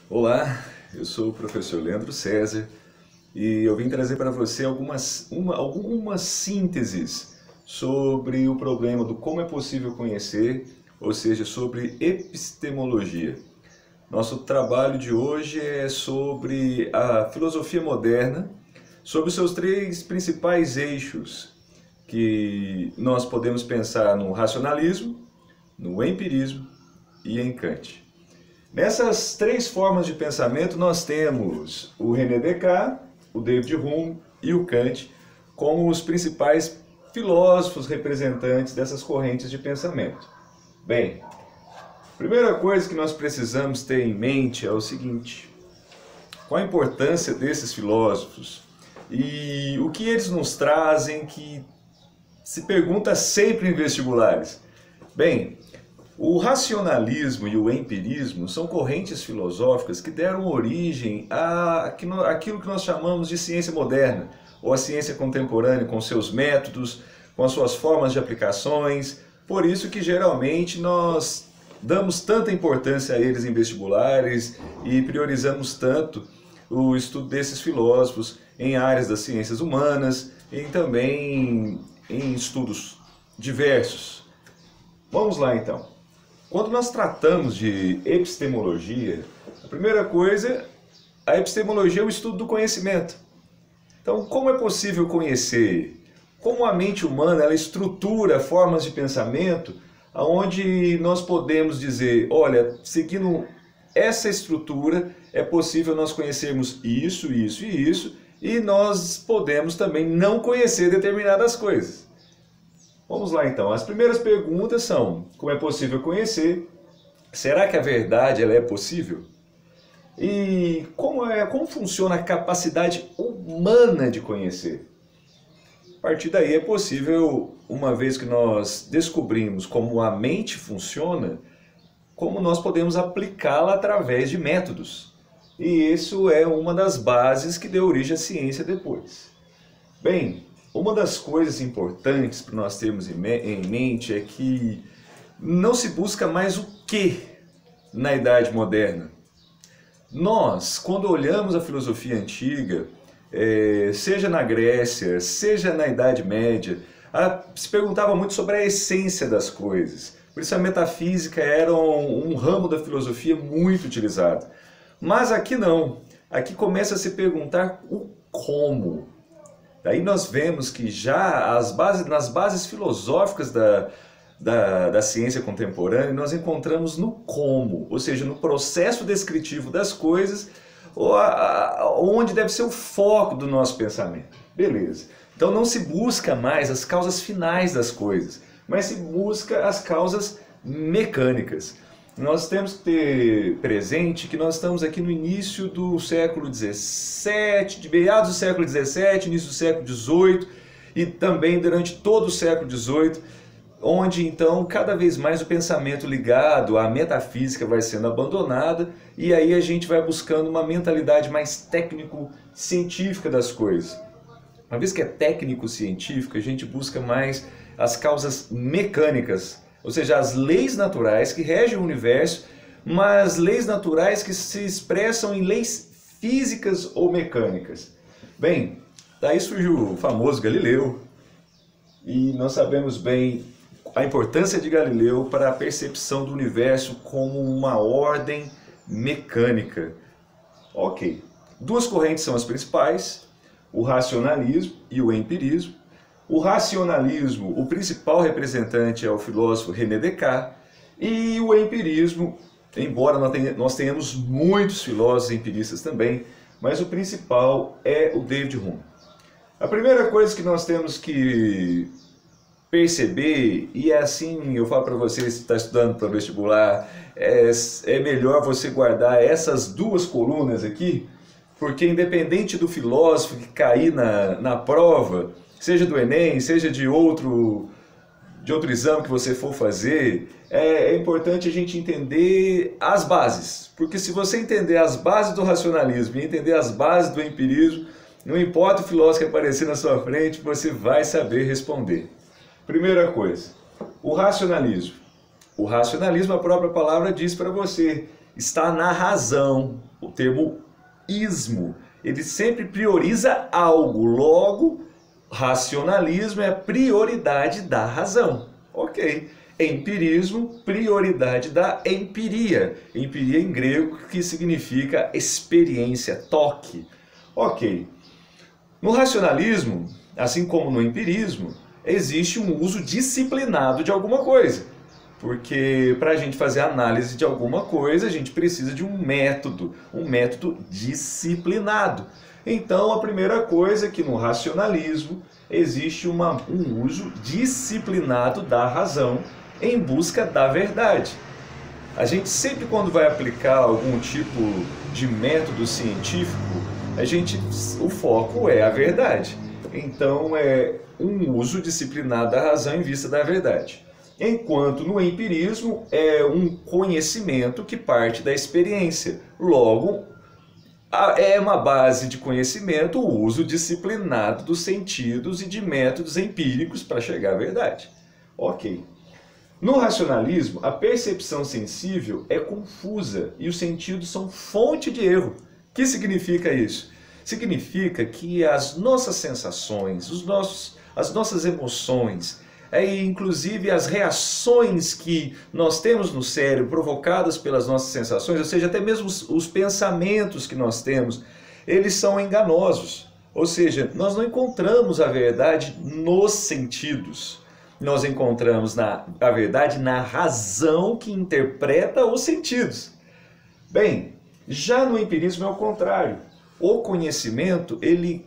Olá, eu sou o professor Leandro César e eu vim trazer para você algumas sínteses sobre o problema do como é possível conhecer, ou seja, sobre epistemologia. Nosso trabalho de hoje é sobre a filosofia moderna, sobre seus três principais eixos, que nós podemos pensar no racionalismo, no empirismo e em Kant. Nessas três formas de pensamento, nós temos o René Descartes, o David Hume e o Kant como os principais filósofos representantes dessas correntes de pensamento. Bem, a primeira coisa que nós precisamos ter em mente é o seguinte: qual a importância desses filósofos e o que eles nos trazem que se pergunta sempre em vestibulares? Bem, o racionalismo e o empirismo são correntes filosóficas que deram origem àquilo que nós chamamos de ciência moderna, ou a ciência contemporânea, com seus métodos, com as suas formas de aplicações. Por isso que geralmente nós damos tanta importância a eles em vestibulares e priorizamos tanto o estudo desses filósofos em áreas das ciências humanas e também em estudos diversos. Vamos lá então. Quando nós tratamos de epistemologia, a primeira coisa, a epistemologia é o estudo do conhecimento. Então, como é possível conhecer? Como a mente humana ela estrutura formas de pensamento onde nós podemos dizer, olha, seguindo essa estrutura, é possível nós conhecermos isso, isso e isso, e nós podemos também não conhecer determinadas coisas. Vamos lá então, as primeiras perguntas são: como é possível conhecer? Será que a verdade ela é possível? E como funciona a capacidade humana de conhecer? A partir daí é possível, uma vez que nós descobrimos como a mente funciona, como nós podemos aplicá-la através de métodos. E isso é uma das bases que deu origem à ciência depois. Bem, uma das coisas importantes para nós termos em mente é que não se busca mais o que na Idade Moderna. Nós, quando olhamos a filosofia antiga, seja na Grécia, seja na Idade Média, se perguntava muito sobre a essência das coisas. Por isso a metafísica era um ramo da filosofia muito utilizado. Mas aqui não. Aqui começa a se perguntar o como. Daí nós vemos que já nas bases filosóficas da ciência contemporânea, nós encontramos no como, ou seja, no processo descritivo das coisas, onde deve ser o foco do nosso pensamento. Beleza. Então não se busca mais as causas finais das coisas, mas se busca as causas mecânicas. Nós temos que ter presente que nós estamos aqui no início do século XVII, de meados do século XVII, início do século XVIII e também durante todo o século XVIII, onde então cada vez mais o pensamento ligado à metafísica vai sendo abandonado e aí a gente vai buscando uma mentalidade mais técnico-científica das coisas. Uma vez que é técnico-científico, a gente busca mais as causas mecânicas, ou seja, as leis naturais que regem o universo, mas leis naturais que se expressam em leis físicas ou mecânicas. Bem, daí surgiu o famoso Galileu, e nós sabemos bem a importância de Galileu para a percepção do universo como uma ordem mecânica. Ok, duas correntes são as principais, o racionalismo e o empirismo. O racionalismo, o principal representante é o filósofo René Descartes, e o empirismo, embora nós tenhamos muitos filósofos empiristas também, mas o principal é o David Hume. A primeira coisa que nós temos que perceber, e é assim eu falo para você que está estudando para o vestibular, é melhor você guardar essas duas colunas aqui, porque independente do filósofo que cair na prova, seja do Enem, seja de outro exame que você for fazer, é importante a gente entender as bases. Porque se você entender as bases do racionalismo e entender as bases do empirismo, não importa o filósofo que aparecer na sua frente, você vai saber responder. Primeira coisa, o racionalismo. O racionalismo, a própria palavra diz para você está na razão. O termo ismo, ele sempre prioriza algo, logo, racionalismo é a prioridade da razão. Ok. Empirismo, prioridade da empiria. Empiria em grego, que significa experiência, toque. Ok. No racionalismo, assim como no empirismo, existe um uso disciplinado de alguma coisa. Porque para a gente fazer análise de alguma coisa, a gente precisa de um método disciplinado. Então, a primeira coisa é que no racionalismo existe um uso disciplinado da razão em busca da verdade. A gente sempre, quando vai aplicar algum tipo de método científico, o foco é a verdade. Então, é um uso disciplinado da razão em vista da verdade. Enquanto no empirismo é um conhecimento que parte da experiência. Logo, é uma base de conhecimento o uso disciplinado dos sentidos e de métodos empíricos para chegar à verdade. Ok. No racionalismo, a percepção sensível é confusa e os sentidos são fonte de erro. O que significa isso? Significa que as nossas sensações, as nossas emoções, inclusive as reações que nós temos no cérebro provocadas pelas nossas sensações, ou seja, até mesmo os pensamentos que nós temos, eles são enganosos. Ou seja, nós não encontramos a verdade nos sentidos. Nós encontramos a verdade na razão que interpreta os sentidos. Bem, já no empirismo é o contrário. O conhecimento, ele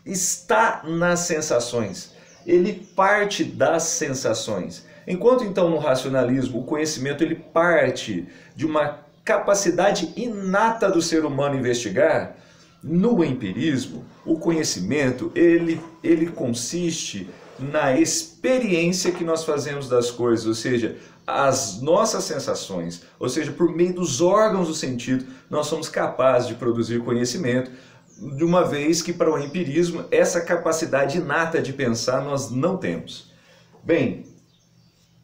está nas sensações. Ele parte das sensações. Enquanto então no racionalismo o conhecimento ele parte de uma capacidade inata do ser humano investigar, no empirismo o conhecimento ele consiste na experiência que nós fazemos das coisas, ou seja, as nossas sensações, ou seja, por meio dos órgãos do sentido, nós somos capazes de produzir conhecimento, de uma vez que para o empirismo essa capacidade inata de pensar nós não temos. Bem,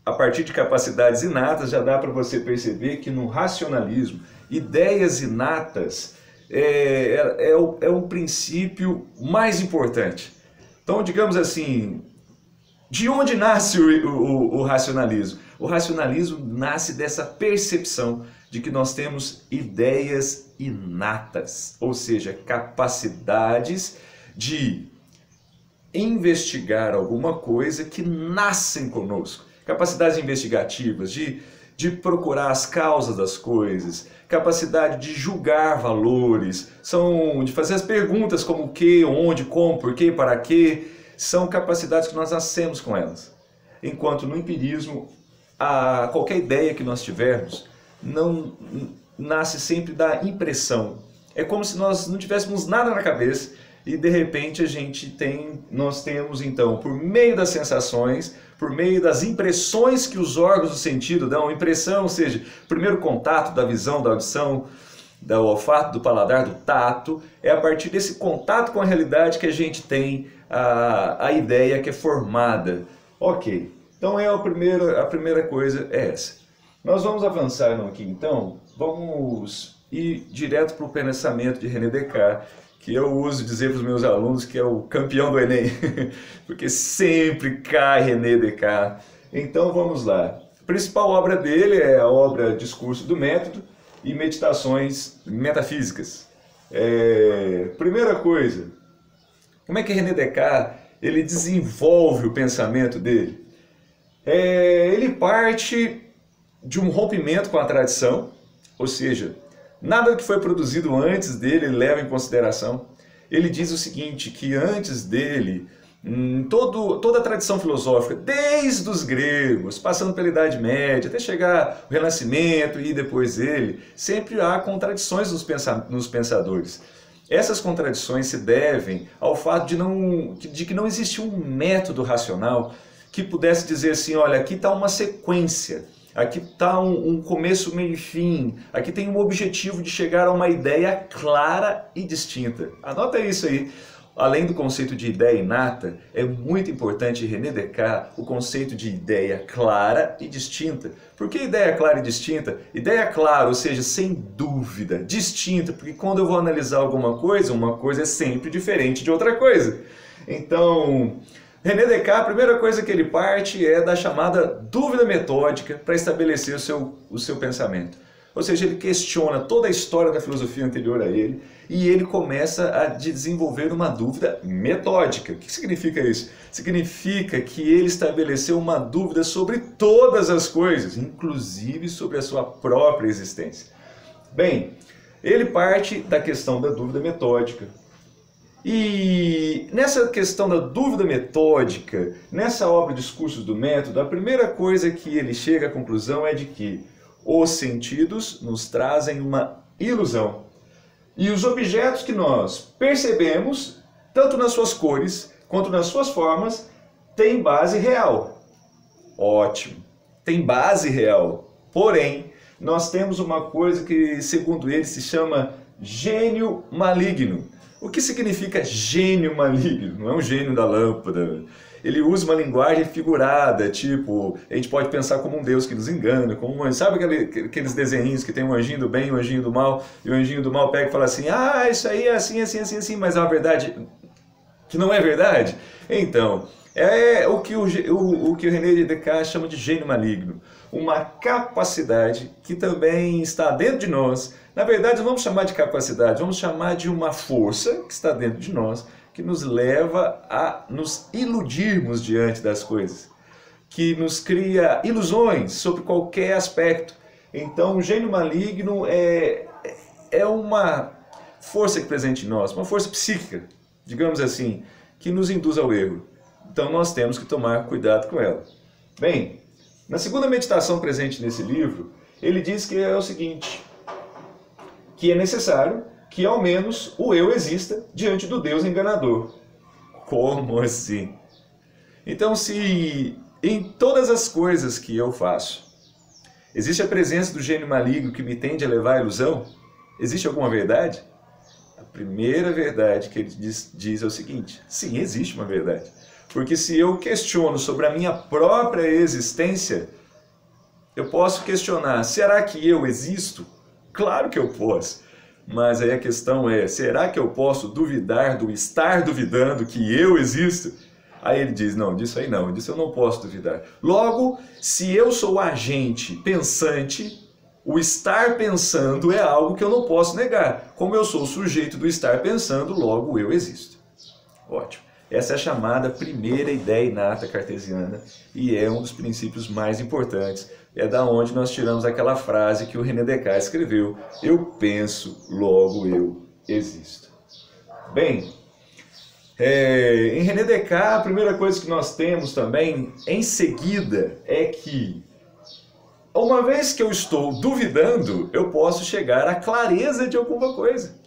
a partir de capacidades inatas já dá para você perceber que no racionalismo ideias inatas é um princípio mais importante. Então, digamos assim, de onde nasce o racionalismo? O racionalismo nasce dessa percepção de que nós temos ideias inatas, ou seja, capacidades de investigar alguma coisa que nascem conosco. Capacidades investigativas, de procurar as causas das coisas, capacidade de julgar valores, de fazer as perguntas como o que, onde, como, por quê, para quê, são capacidades que nós nascemos com elas. Enquanto no empirismo, qualquer ideia que nós tivermos não nasce sempre da impressão. É como se nós não tivéssemos nada na cabeça e de repente nós temos então, por meio das sensações, por meio das impressões que os órgãos do sentido dão, impressão, ou seja, primeiro contato da visão, da audição, do olfato, do paladar, do tato, é a partir desse contato com a realidade que a gente tem a ideia que é formada. Ok, então a primeira coisa é essa. Nós vamos avançar aqui então, vamos ir direto para o pensamento de René Descartes, que eu uso dizer para os meus alunos que é o campeão do Enem, porque sempre cai René Descartes. Então vamos lá. A principal obra dele é a obra Discurso do Método e Meditações Metafísicas. Primeira coisa, como é que René Descartes ele desenvolve o pensamento dele? Ele parte de um rompimento com a tradição, ou seja, nada que foi produzido antes dele ele leva em consideração. Ele diz o seguinte, que antes dele, toda a tradição filosófica, desde os gregos, passando pela Idade Média, até chegar o Renascimento e depois ele, sempre há contradições nos pensadores. Essas contradições se devem ao fato de que não existe um método racional que pudesse dizer assim, olha, aqui está uma sequência, aqui está um começo, meio e fim, aqui tem um objetivo de chegar a uma ideia clara e distinta. Anota isso aí. além do conceito de ideia inata, é muito importante em René Descartes o conceito de ideia clara e distinta. Por que ideia clara e distinta? Ideia clara, ou seja, sem dúvida, distinta, porque quando eu vou analisar alguma coisa, uma coisa é sempre diferente de outra coisa. Então, René Descartes, a primeira coisa que ele parte é da chamada dúvida metódica para estabelecer o seu pensamento. Ou seja, ele questiona toda a história da filosofia anterior a ele e ele começa a desenvolver uma dúvida metódica. O que significa isso? Significa que ele estabeleceu uma dúvida sobre todas as coisas, inclusive sobre a sua própria existência. Bem, ele parte da questão da dúvida metódica. E nessa questão da dúvida metódica, nessa obra Discursos do Método, a primeira coisa que ele chega à conclusão é de que os sentidos nos trazem uma ilusão. E os objetos que nós percebemos, tanto nas suas cores quanto nas suas formas, têm base real. Ótimo, tem base real. Porém, nós temos uma coisa que, segundo ele, se chama gênio maligno. O que significa gênio maligno? Não é um gênio da lâmpada. Ele usa uma linguagem figurada, tipo, a gente pode pensar como um Deus que nos engana, como um anjo. Sabe aqueles desenhinhos que tem um anjinho do bem e um anjinho do mal, e o anjinho do mal pega e fala assim, ah, isso aí é assim, assim, assim, assim, mas é uma verdade que não é verdade? Então, é o que o René Descartes chama de gênio maligno. Uma capacidade que também está dentro de nós. Na verdade, não vamos chamar de capacidade, vamos chamar de uma força que está dentro de nós, que nos leva a nos iludirmos diante das coisas, que nos cria ilusões sobre qualquer aspecto. Então, o gênio maligno é uma força que presente em nós, uma força psíquica, digamos assim, que nos induz ao erro. Então, nós temos que tomar cuidado com ela. Bem, na segunda meditação presente nesse livro, ele diz que é o seguinte, que é necessário que ao menos o eu exista diante do Deus enganador. Como assim? Então, se em todas as coisas que eu faço, existe a presença do gênio maligno que me tende a levar à ilusão, existe alguma verdade? A primeira verdade que ele diz é o seguinte, sim, existe uma verdade. Porque se eu questiono sobre a minha própria existência, eu posso questionar, será que eu existo? Claro que eu posso. Mas aí a questão é, será que eu posso duvidar do estar duvidando que eu existo? Aí ele diz, não, disso aí não, disso eu não posso duvidar. Logo, se eu sou agente pensante, o estar pensando é algo que eu não posso negar. Como eu sou o sujeito do estar pensando, logo eu existo. Ótimo. Essa é a chamada primeira ideia inata cartesiana e é um dos princípios mais importantes. É da onde nós tiramos aquela frase que o René Descartes escreveu, eu penso, logo eu existo. Bem, em René Descartes, a primeira coisa que nós temos também, em seguida, é que uma vez que eu estou duvidando, eu posso chegar à clareza de alguma coisa.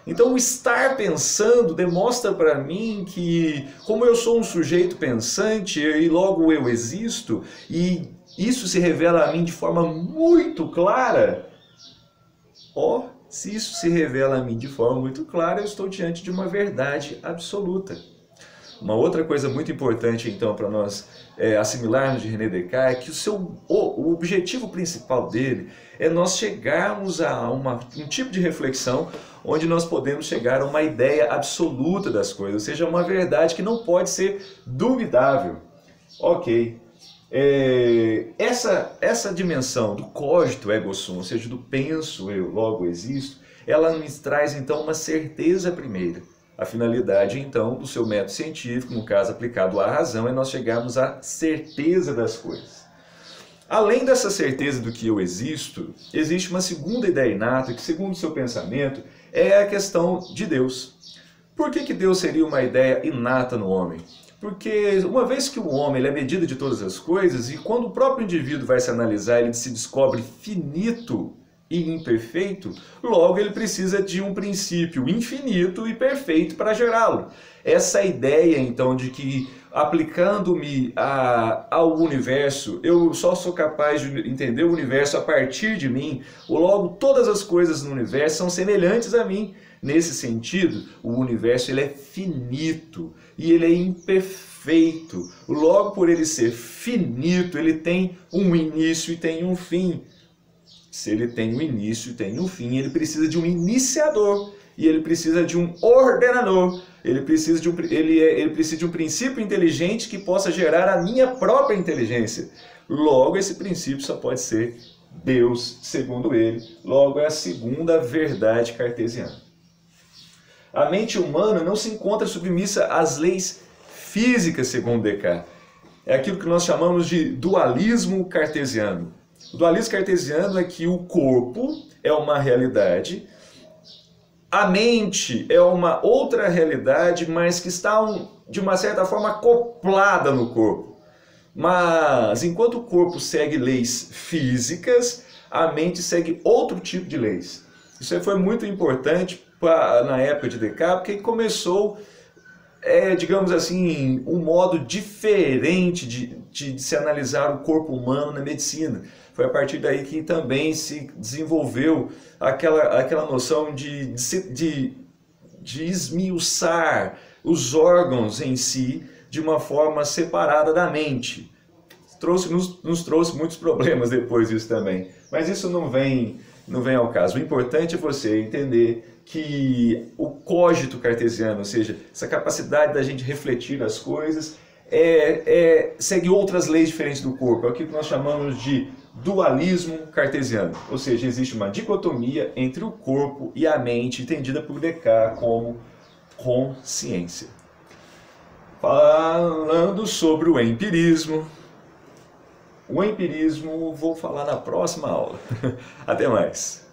Então, o estar pensando demonstra para mim que, como eu sou um sujeito pensante e logo eu existo, e isso se revela a mim de forma muito clara, se isso se revela a mim de forma muito clara, eu estou diante de uma verdade absoluta. Uma outra coisa muito importante, então, para nós assimilarmos de René Descartes é que o objetivo principal dele é nós chegarmos a um tipo de reflexão onde nós podemos chegar a uma ideia absoluta das coisas, ou seja, uma verdade que não pode ser duvidável. Ok. Essa dimensão do cogito ergo sum, ou seja, do penso eu, logo existo, ela nos traz então uma certeza primeira. A finalidade então do seu método científico, no caso aplicado à razão, é nós chegarmos à certeza das coisas. Além dessa certeza do que eu existo, existe uma segunda ideia inata que, segundo o seu pensamento, é a questão de Deus. Por que Deus seria uma ideia inata no homem? Porque uma vez que o homem é a medida de todas as coisas, e quando o próprio indivíduo vai se analisar, ele se descobre finito e imperfeito, logo ele precisa de um princípio infinito e perfeito para gerá-lo. Essa ideia, então, de que aplicando-me ao universo, eu só sou capaz de entender o universo a partir de mim, ou logo todas as coisas no universo são semelhantes a mim. Nesse sentido, o universo ele é finito e ele é imperfeito. Logo, por ele ser finito, ele tem um início e tem um fim. Se ele tem um início e tem um fim, ele precisa de um iniciador e ele precisa de um ordenador. Ele precisa de um princípio inteligente que possa gerar a minha própria inteligência. Logo, esse princípio só pode ser Deus, segundo ele. Logo, é a segunda verdade cartesiana. A mente humana não se encontra submissa às leis físicas, segundo Descartes. É aquilo que nós chamamos de dualismo cartesiano. O dualismo cartesiano é que o corpo é uma realidade, a mente é uma outra realidade, mas que está, de uma certa forma, acoplada no corpo. Mas, enquanto o corpo segue leis físicas, a mente segue outro tipo de leis. Isso aí foi muito importante na época de Descartes, porque começou, digamos assim, um modo diferente de se analisar o corpo humano na medicina. Foi a partir daí que também se desenvolveu aquela noção de esmiuçar os órgãos em si de uma forma separada da mente. Nos trouxe muitos problemas depois disso também. Mas isso não vem ao caso. O importante é você entender que o cogito cartesiano, ou seja, essa capacidade da gente refletir as coisas, segue outras leis diferentes do corpo. É o que nós chamamos de dualismo cartesiano. Ou seja, existe uma dicotomia entre o corpo e a mente, entendida por Descartes como consciência. Falando sobre o empirismo, vou falar na próxima aula. Até mais!